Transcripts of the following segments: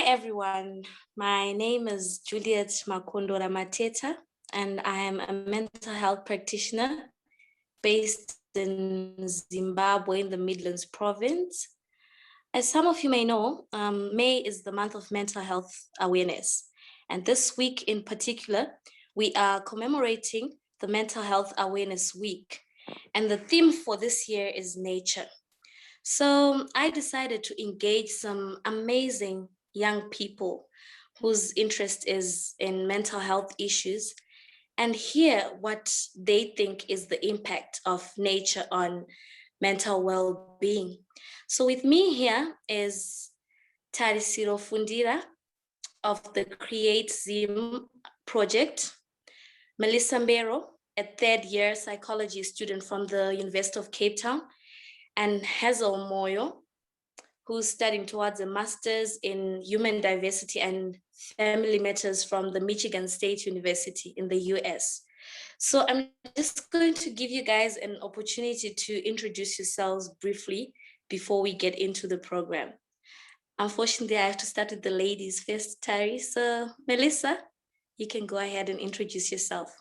everyone. My name is Juliet Makondora Mateta, and I am a mental health practitioner based in Zimbabwe in the Midlands province. As some of you may know, May is the month of mental health awareness. And this week in particular, we are commemorating the Mental Health Awareness Week. And the theme for this year is nature. So I decided to engage some amazing young people whose interest is in mental health issues and hear what they think is the impact of nature on mental well-being. So with me here is Tarisiro Fundira of the Create Zim project, Melissa Mbero, a third-year psychology student from the University of Cape Town, and Hazel Moyo, who's studying towards a master's in human diversity and family matters from the Michigan State University in the US. So I'm just going to give you guys an opportunity to introduce yourselves briefly before we get into the program. Unfortunately, I have to start with the ladies first, Tari. So Melissa, you can go ahead and introduce yourself.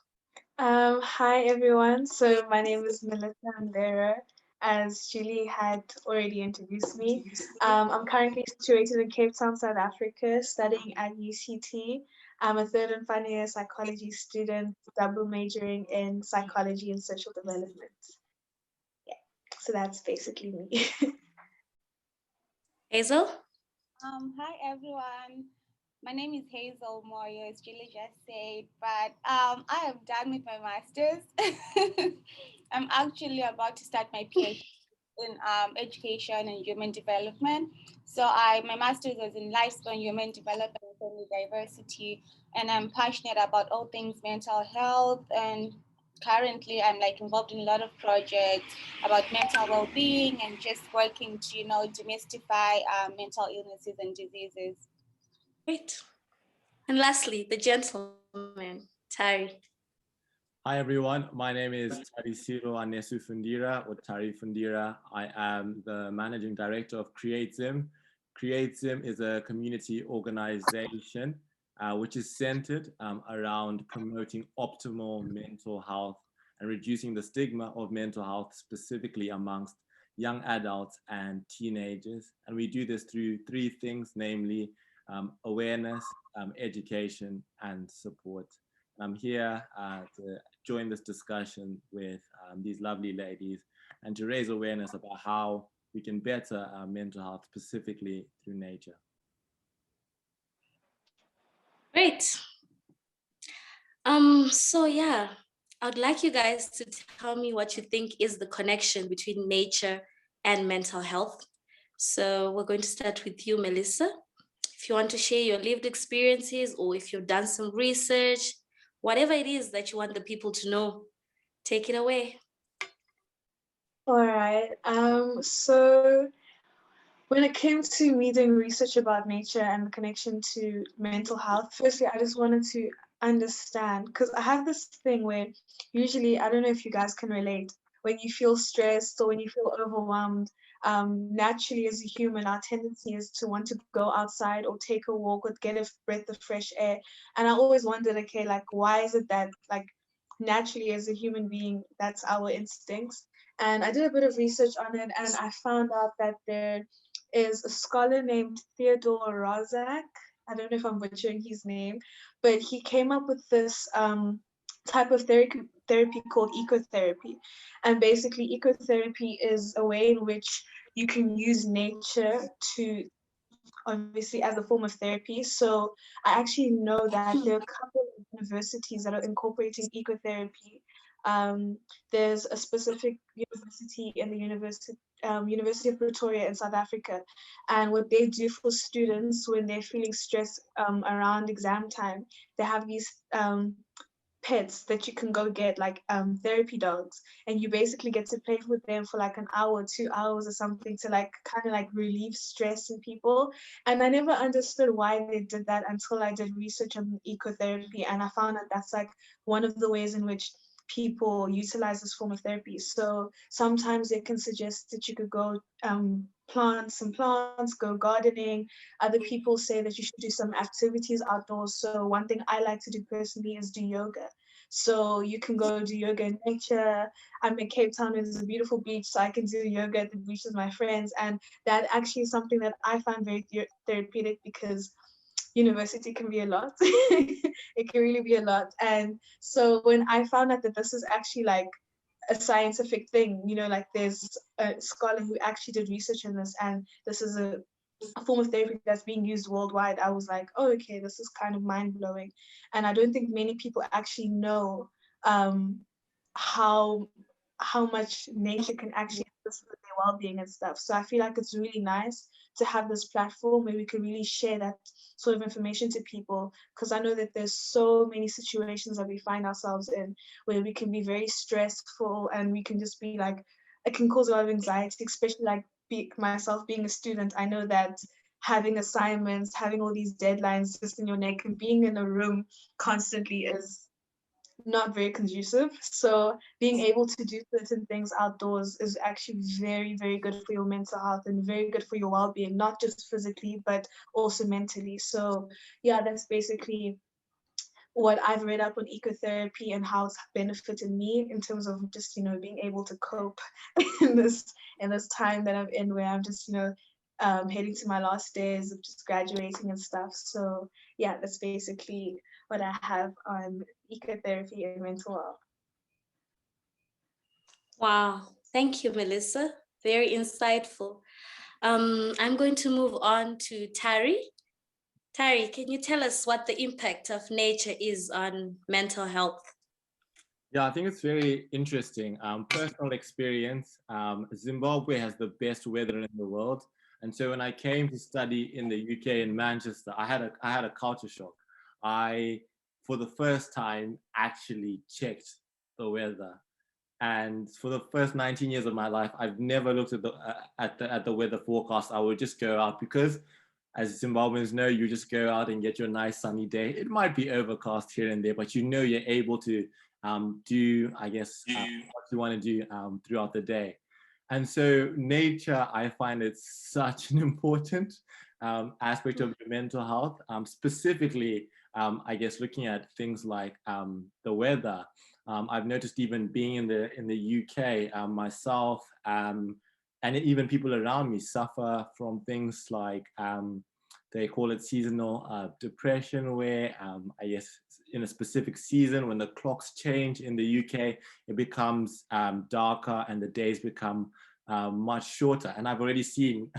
Hi everyone. So my name is Melissa Mbera, as Julie had already introduced me. I'm currently situated in Cape Town, South Africa, studying at UCT. I'm a third and final year psychology student, double majoring in psychology and social development. Yeah, so that's basically me. Hazel? Hi everyone. My name is Hazel Moyo, as Julie just said, but I am done with my master's. I'm actually about to start my PhD in education and human development. So my master's was in lifespan human development and family diversity, and I'm passionate about all things mental health. And currently, I'm involved in a lot of projects about mental well-being and just working to demystify mental illnesses and diseases. Great. And lastly, the gentleman, Tari. Hi everyone, my name is Tarisiro Anesu Fundira, or Tari Fundira. I am the Managing Director of Create Zim. Create Zim is a community organization which is centered around promoting optimal mental health and reducing the stigma of mental health, specifically amongst young adults and teenagers. And we do this through three things, namely awareness, education, and support. I'm here to join this discussion with these lovely ladies and to raise awareness about how we can better our mental health, specifically through nature. Great. So yeah, I'd like you guys to tell me what you think is the connection between nature and mental health. So we're going to start with you, Melissa. If you want to share your lived experiences or if you've done some research, whatever it is that you want the people to know, take it away. All right. So when it came to me doing research about nature and the connection to mental health, firstly, I just wanted to understand, because I have this thing where usually, I don't know if you guys can relate, when you feel stressed or when you feel overwhelmed, naturally as a human, our tendency is to want to go outside or take a walk or get a breath of fresh air. And I always wondered, okay, why is it that naturally as a human being, that's our instincts? And I did a bit of research on it, and I found out that there is a scholar named Theodore Rozak. I don't know if I'm butchering his name, but he came up with this type of therapy called ecotherapy. And basically, ecotherapy is a way in which you can use nature to, obviously, as a form of therapy. So I actually know that there are a couple of universities that are incorporating ecotherapy. There's a specific university in the University of Pretoria in South Africa, and what they do for students when they're feeling stressed around exam time, they have these pets that you can go get, therapy dogs, and you basically get to play with them for an hour, 2 hours or something, to kind of relieve stress in people. And I never understood why they did that until I did research on ecotherapy, and I found that that's one of the ways in which people utilize this form of therapy. So sometimes they can suggest that you could go plant some plants, go gardening. Other people say that you should do some activities outdoors. So one thing I like to do personally is do yoga. So you can go do yoga in nature. I'm in Cape Town, there's a beautiful beach, so I can do yoga at the beach with my friends. And that actually is something that I find very therapeutic, because university can be a lot. It can really be a lot. And so when I found out that this is actually like a scientific thing, like there's a scholar who actually did research on this, and this is a form of therapy that's being used worldwide, I was like, oh, okay, this is kind of mind-blowing. And I don't think many people actually know um, how much nature can actually assist with their well-being and stuff. So I feel like it's really nice to have this platform where we can really share that sort of information to people, because I know that there's so many situations that we find ourselves in where we can be very stressful, and we can just be like, it can cause a lot of anxiety, especially like myself being a student. I know that having assignments, having all these deadlines just in your neck, and being in a room constantly is not very conducive. So being able to do certain things outdoors is actually very, very good for your mental health and very good for your well-being, not just physically, but also mentally. So yeah, that's basically what I've read up on ecotherapy and how it's benefited me in terms of just, being able to cope in this time that I'm in, where I'm just, heading to my last days of just graduating and stuff. So yeah, that's basically what I have on ecotherapy and mental health. Wow, thank you, Melissa. Very insightful. I'm going to move on to Tari. Tari, can you tell us what the impact of nature is on mental health? Yeah, I think it's very interesting. Personal experience. Zimbabwe has the best weather in the world, and so when I came to study in the UK in Manchester, I had a culture shock. I, for the first time, actually checked the weather, and for the first 19 years of my life, I've never looked at the weather forecast. I would just go out because, as Zimbabweans know, you just go out and get your nice sunny day. It might be overcast here and there, but you're able to do, I guess, what you want to do throughout the day. And so nature, I find it's such an important aspect of your mental health, specifically, I guess, looking at things like the weather. I've noticed even being in the UK, myself, and even people around me suffer from things like they call it seasonal depression, where I guess in a specific season when the clocks change in the UK, it becomes darker and the days become much shorter. And I've already seen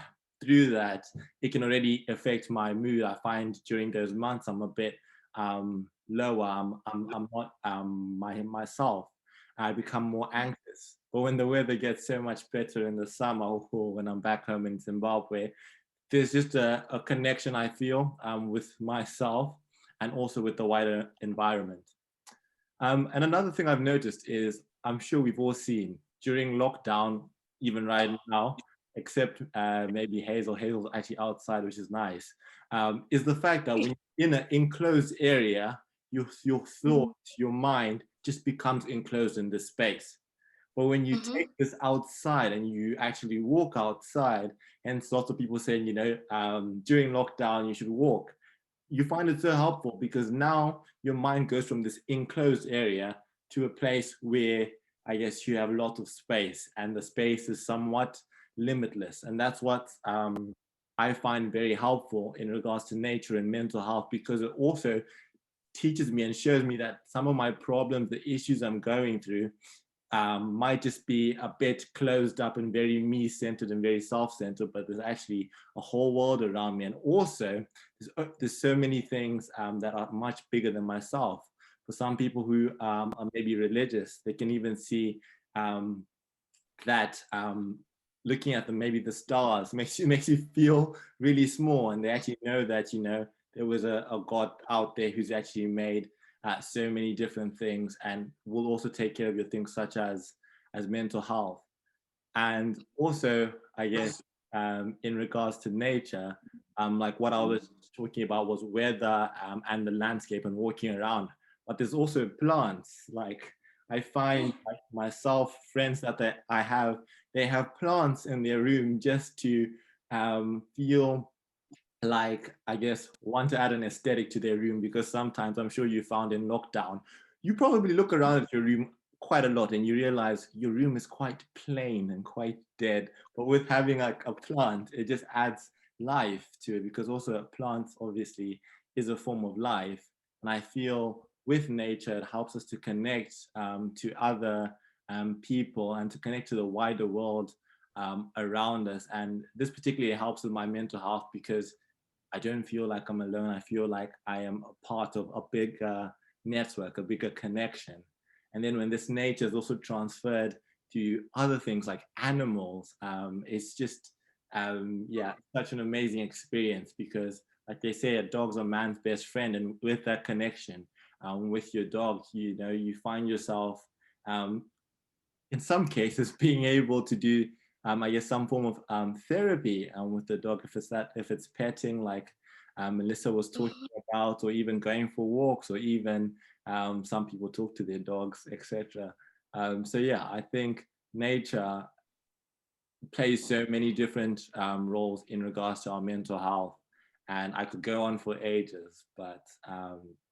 through that it can already affect my mood. I find during those months I'm a bit lower. I'm not myself. I become more anxious. But when the weather gets so much better in the summer, or when I'm back home in Zimbabwe, there's just a connection I feel with myself and also with the wider environment. And another thing I've noticed is, I'm sure we've all seen during lockdown, even right now, except maybe Hazel. Hazel's actually outside, which is nice, is the fact that when you're in an enclosed area, your thoughts, your mind just becomes enclosed in this space. But when you take this outside and you actually walk outside, and lots of people saying, during lockdown, you should walk. You find it so helpful because now your mind goes from this enclosed area to a place where I guess you have a lot of space, and the space is somewhat limitless. And that's what I find very helpful in regards to nature and mental health, because it also teaches me and shows me that some of my problems, the issues I'm going through, might just be a bit closed up and very me-centered and very self-centered, but there's actually a whole world around me. And also, there's so many things that are much bigger than myself. For some people who are maybe religious, they can even see that looking at maybe the stars makes you feel really small, and they actually know that there was a God out there who's actually made so many different things, and will also take care of your things such as mental health. And also, I guess, in regards to nature, like what I was talking about was weather and the landscape and walking around. But there's also plants. Like I find like myself, friends that I have, they have plants in their room just to feel like, I guess, want to add an aesthetic to their room, because sometimes I'm sure you found in lockdown, you probably look around at your room quite a lot and you realize your room is quite plain and quite dead. But with having like a plant, it just adds life to it, because also a plant obviously is a form of life. And I feel with nature, it helps us to connect to other people and to connect to the wider world around us. And this particularly helps with my mental health, because I don't feel like I'm alone. I feel like I am a part of a bigger network, a bigger connection. And then when this nature is also transferred to other things like animals, it's just, yeah, such an amazing experience, because like they say, a dog's a man's best friend. And with that connection with your dog, you know, you find yourself um, in some cases being able to do I guess some form of therapy with the dog, if it's petting, like Melissa was talking about, or even going for walks, or even some people talk to their dogs, etc. So yeah, I think nature plays so many different roles in regards to our mental health, and I could go on for ages, but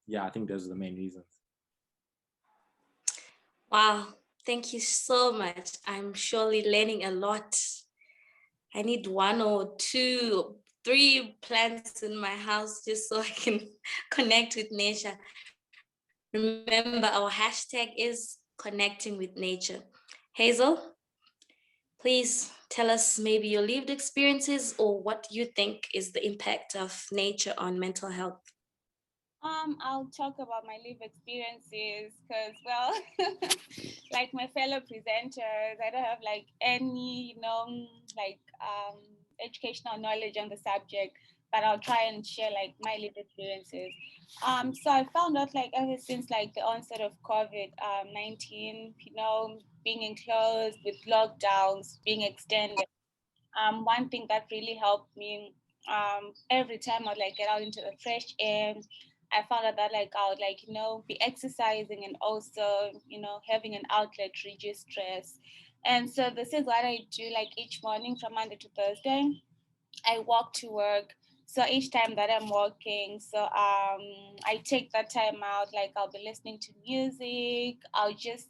yeah, I think those are the main reasons. Wow, thank you so much. I'm surely learning a lot. I need 1 or 2, 3 plants in my house just so I can connect with nature. Remember, our hashtag is connecting with nature. Hazel, please tell us maybe your lived experiences or what you think is the impact of nature on mental health. I'll talk about my life experiences because, well, like my fellow presenters, I don't have like any, like educational knowledge on the subject, but I'll try and share like my life experiences. So I found out like ever since like the onset of COVID-19, being enclosed with lockdowns being extended. One thing that really helped me every time I like get out into the fresh air, I found out that like I would like be exercising and also having an outlet to reduce stress. And so this is what I do like each morning from Monday to Thursday. I walk to work. So each time that I'm walking, so I take that time out, like I'll be listening to music.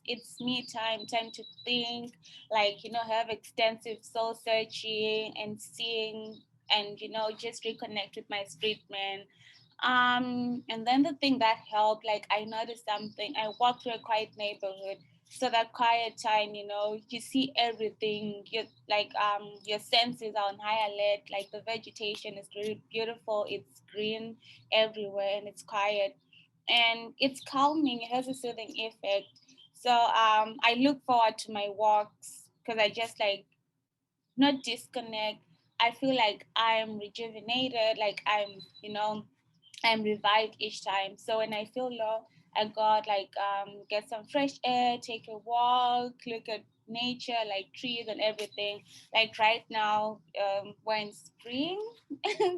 It's me time to think, like, have extensive soul searching and seeing and, just reconnect with my street man. And then the thing that helped, like I noticed something. I walked through a quiet neighborhood. So that quiet time, you see everything. You like your senses are on high alert. Like the vegetation is really beautiful. It's green everywhere and it's quiet. And it's calming. It has a soothing effect. So I look forward to my walks because I just like not disconnect. I feel like I'm rejuvenated, like I'm revived each time. So when I feel low, I got like get some fresh air, take a walk, look at nature, like trees and everything. Like right now, we're in spring,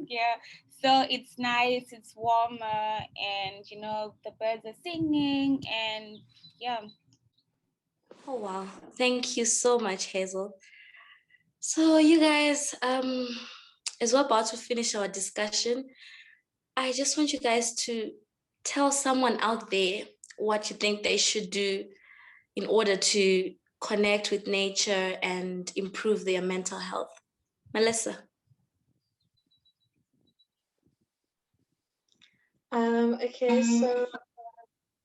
yeah. So it's nice, it's warmer, and the birds are singing, and yeah. Oh wow, thank you so much, Hazel. So you guys, as we're about to finish our discussion, I just want you guys to tell someone out there what you think they should do in order to connect with nature and improve their mental health. Melissa. Okay, so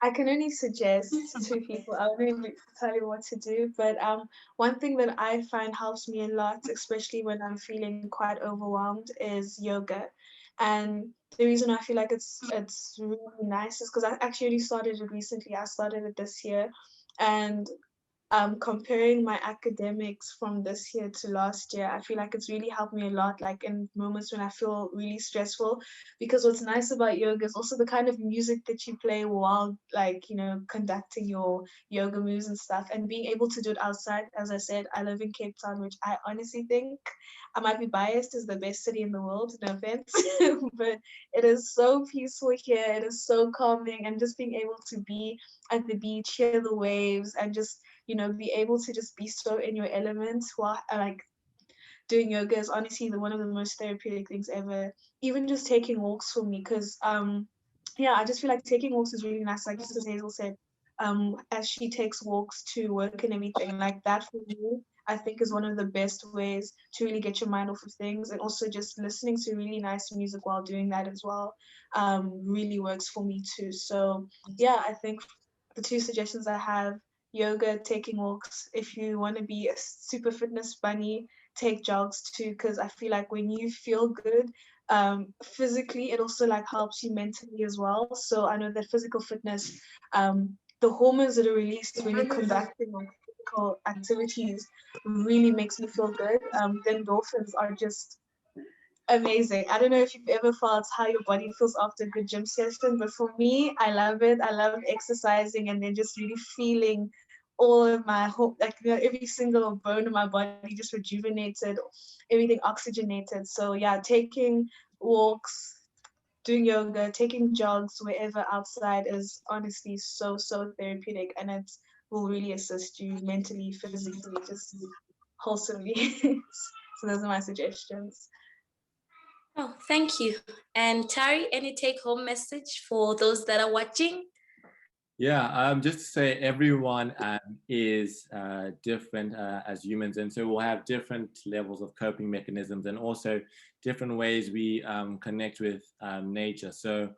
I can only suggest to people. I won't really tell you what to do, but one thing that I find helps me a lot, especially when I'm feeling quite overwhelmed, is yoga. And the reason I feel like it's really nice is because I actually started it recently. I started it this year, and comparing my academics from this year to last year, I feel like it's really helped me a lot, like in moments when I feel really stressful. Because what's nice about yoga is also the kind of music that you play while, like, you know, conducting your yoga moves and stuff, and being able to do it outside. As I said, I live in Cape Town, which I honestly think, I might be biased, is the best city in the world, no offense, but it is so peaceful here. It is so calming, and just being able to be at the beach, hear the waves, and just, you know, be able to just be so in your element while like doing yoga is honestly one of the most therapeutic things ever. Even just taking walks for me, because yeah, I just feel like taking walks is really nice. Like just as Hazel said, as she takes walks to work and everything, like that for me, I think is one of the best ways to really get your mind off of things. And also just listening to really nice music while doing that as well, really works for me too. So yeah, I think the two suggestions I have: yoga, taking walks. If you want to be a super fitness bunny, take jogs too, because I feel like when you feel good physically, it also like helps you mentally as well. So I know that physical fitness, the hormones that are released when you're conducting like physical activities really makes me feel good. The endorphins are just amazing. I don't know if you've ever felt how your body feels after a good gym session, but for me, I love it. I love exercising and then just really feeling all of my whole, like, you know, every single bone in my body just rejuvenated, everything oxygenated. So yeah, taking walks, doing yoga, taking jogs wherever outside is honestly so therapeutic, and it will really assist you mentally, physically, just wholesomely. So those are my suggestions. Oh, thank you. And Tari, any take-home message for those that are watching? Yeah, just to say everyone is different as humans, and so we'll have different levels of coping mechanisms and also different ways we connect with nature. So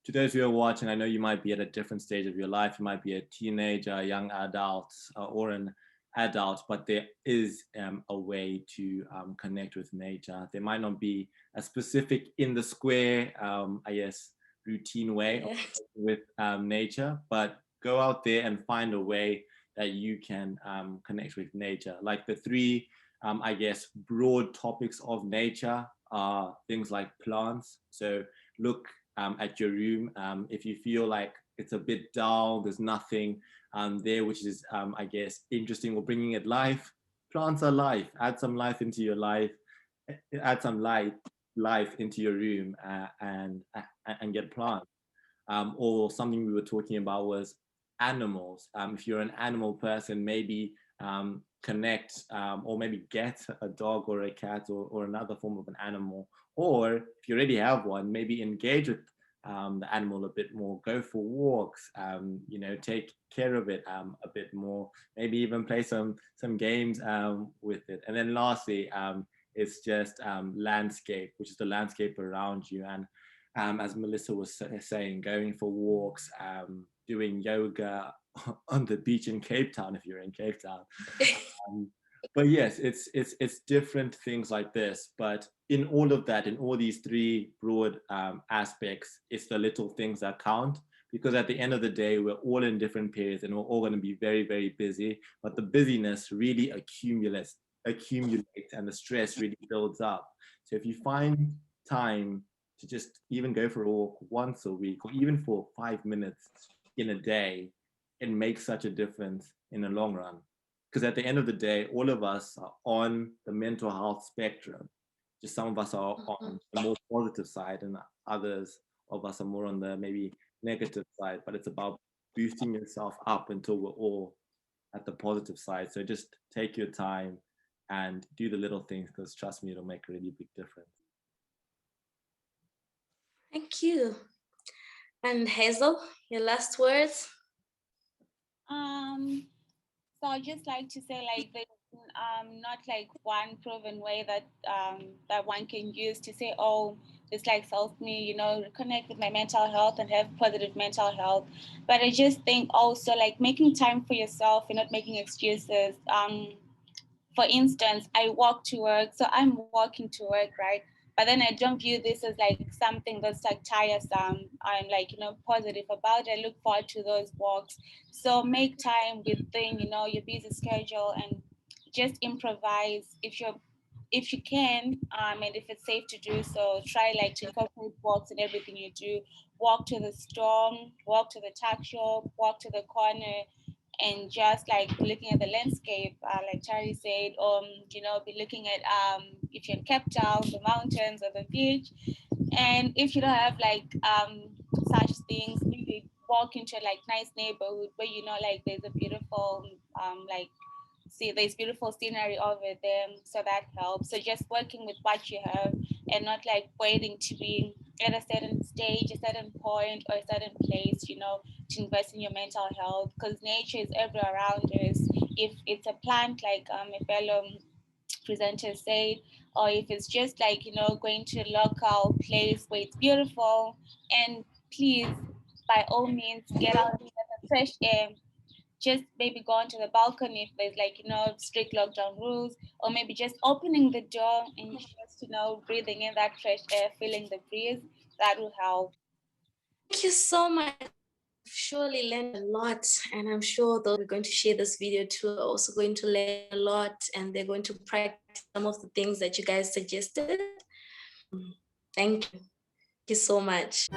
to those who are watching, I know you might be at a different stage of your life. You might be a teenager, a young adult, or an adult, but there is a way to connect with nature. There might not be a specific in the square, I guess, routine way of with nature, but go out there and find a way that you can connect with nature. Like the three, I guess, broad topics of nature are things like plants. So look at your room. If you feel like it's a bit dull, there's nothing there which is, I guess, interesting or bringing it life. Plants are life. Add some life into your life. Add some life into your room and get plants. Or something we were talking about was animals. If you're an animal person, maybe connect or maybe get a dog or a cat or another form of an animal. Or if you already have one, maybe engage with the animal a bit more, go for walks, you know, take care of it a bit more, maybe even play some games with it. And then lastly, it's just landscape, which is the landscape around you. And as Melissa was saying, going for walks, doing yoga on the beach in Cape Town, if you're in Cape Town. But yes, it's different things like this. But in all of that, in all these three broad aspects, it's the little things that count. Because at the end of the day, we're all in different periods and we're all going to be very busy. But the busyness really accumulates and the stress really builds up. So if you find time to just even go for a walk once a week or even for 5 minutes in a day, it makes such a difference in the long run. Because at the end of the day, all of us are on the mental health spectrum. Just some of us are on the more positive side and others of us are more on the maybe negative side, but it's about boosting yourself up until we're all at the positive side. So just take your time and do the little things, because trust me, it'll make a really big difference. Thank you. And Hazel, your last words? So I'd just like to say, like, there's not like one proven way that that one can use to say, oh, this like helped me, you know, connect with my mental health and have positive mental health. But I just think also like making time for yourself and not making excuses. For instance, I walk to work, so I'm walking to work, right? But then I don't view this as like something that's like tiresome. I'm like, positive about it. I look forward to those walks. So make time within, your busy schedule and just improvise if you can, and if it's safe to do so. Try like to incorporate walks in everything you do. Walk to the store, walk to the tuck shop, walk to the corner, and just like looking at the landscape, like Tari said, be looking at if you're in Cape Town, the mountains or the beach. And if you don't have like such things, maybe walk into like nice neighborhood where like there's a beautiful there's beautiful scenery over there, so that helps. So just working with what you have and not like waiting to be at a certain stage, a certain point, or a certain place, to invest in your mental health, because nature is everywhere around us. If it's a plant, like a fellow presenter said, or if it's just like, going to a local place where it's beautiful, and please, by all means, get out and get the fresh air. Just maybe go onto the balcony if there's like, strict lockdown rules, or maybe just opening the door and just, breathing in that fresh air, feeling the breeze, that will help. Thank you so much. Surely learned a lot, and I'm sure those we're going to share this video to are also going to learn a lot, and they're going to practice some of the things that you guys suggested. Thank you. Thank you so much.